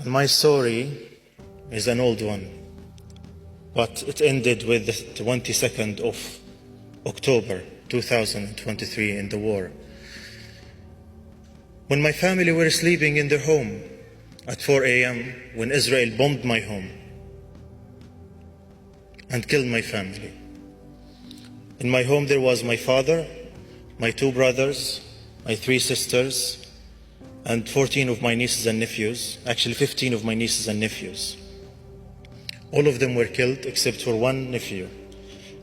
My story is an old one, but it ended with the 22nd of October 2023 in the war. When my family were sleeping in their home at 4 a.m. when Israel bombed my home and killed my family. In my home there was my father, my 2 brothers, my 3 sisters, and 14 of my nieces and nephews, actually 15 of my nieces and nephews. All of them were killed except for one nephew.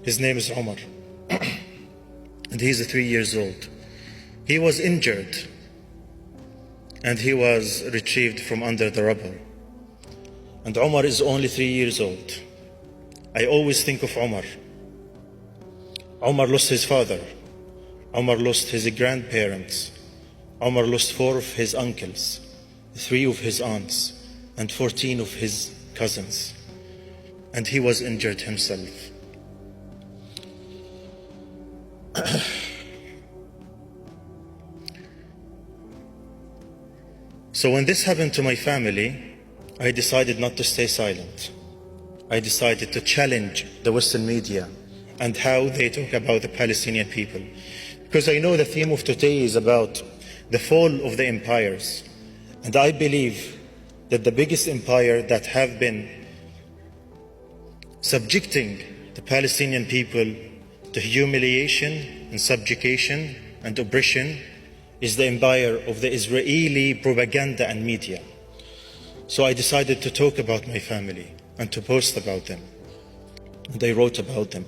His name is Omar, and he's 3 years old. He was injured, and he was retrieved from under the rubble. And Omar is only 3 years old. I always think of Omar. Omar lost his father. Omar lost his grandparents. Omar lost 4 of his uncles, 3 of his aunts, and 14 of his cousins. And he was injured himself. So when this happened to my family, I decided not to stay silent. I decided to challenge the Western media and how they talk about the Palestinian people. Because I know the theme of today is about the fall of the empires. And I believe that the biggest empire that have been subjecting the Palestinian people to humiliation and subjugation and oppression is the empire of the Israeli propaganda and media. So I decided to talk about my family and to post about them. And I wrote about them.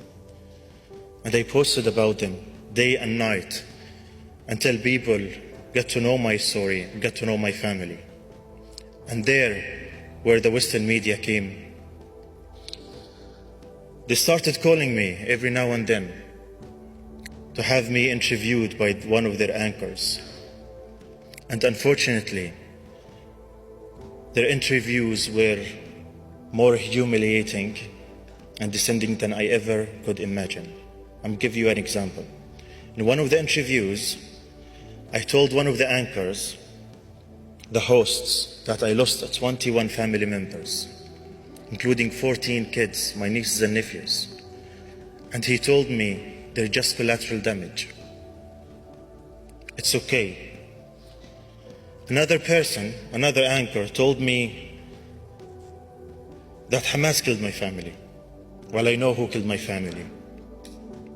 And I posted about them day and night until people get to know my story, get to know my family. And there, where the Western media came, they started calling me every now and then to have me interviewed by one of their anchors. And unfortunately, their interviews were more humiliating and descending than I ever could imagine. I'll give you an example. In one of the interviews, I told one of the anchors, the hosts, that I lost 21 family members, including 14 kids, my nieces and nephews. And he told me they're just collateral damage. It's okay. Another person, another anchor, told me that Hamas killed my family. Well, I know who killed my family.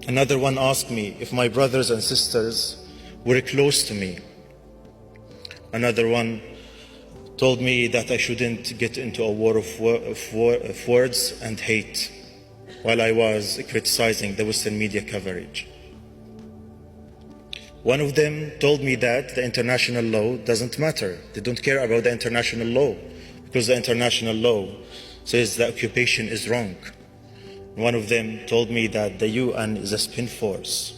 Another one asked me if my brothers and sisters were close to me. Another one told me that I shouldn't get into a war of words and hate while I was criticizing the Western media coverage. One of them told me that the international law doesn't matter. They don't care about the international law because the international law says the occupation is wrong. One of them told me that the UN is a spin force.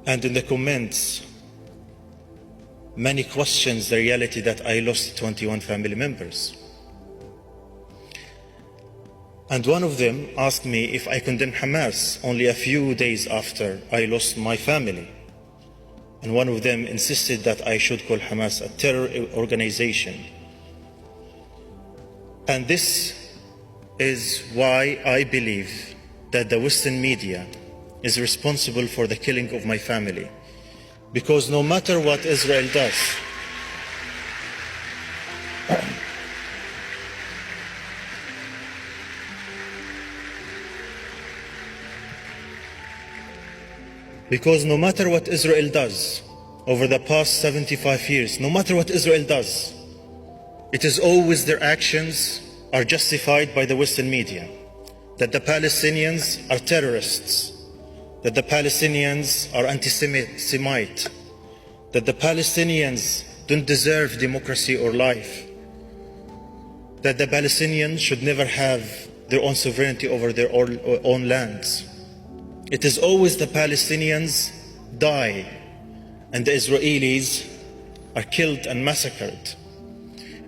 And in the comments, many questions the reality that I lost 21 family members. And one of them asked me if I condemn Hamas only a few days after I lost my family. And one of them insisted that I should call Hamas a terror organization. And this is why I believe that the Western media is responsible for the killing of my family. Because no matter what Israel does, because no matter what Israel does over the past 75 years, no matter what Israel does, it is always their actions are justified by the Western media. That the Palestinians are terrorists, that the Palestinians are anti-Semite, that the Palestinians don't deserve democracy or life, that the Palestinians should never have their own sovereignty over their own lands. It is always the Palestinians die and the Israelis are killed and massacred.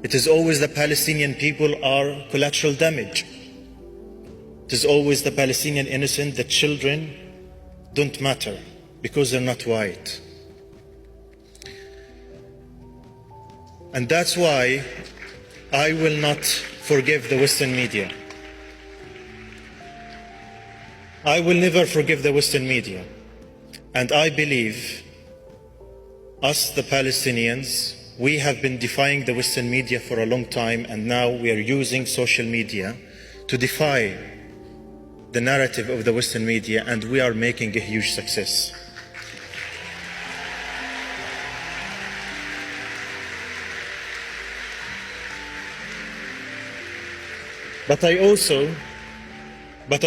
It is always the Palestinian people are collateral damage. It is always the Palestinian innocent, the children don't matter because they're not white. And that's why I will not forgive the Western media. I will never forgive the Western media. And I believe us, the Palestinians, we have been defying the Western media for a long time, and now we are using social media to defy the narrative of the Western media, and we are making a huge success. But I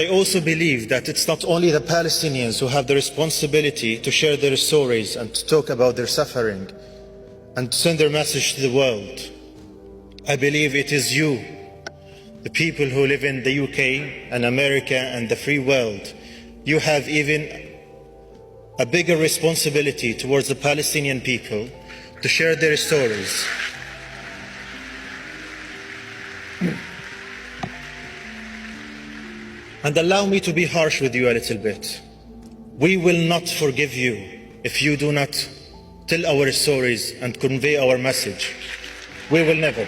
also believe that it's not only the Palestinians who have the responsibility to share their stories and to talk about their suffering and to send their message to the world. I believe it is you, the people who live in the UK and America and the free world. You have even a bigger responsibility towards the Palestinian people to share their stories. And allow me to be harsh with you a little bit. We will not forgive you if you do not tell our stories and convey our message. We will never.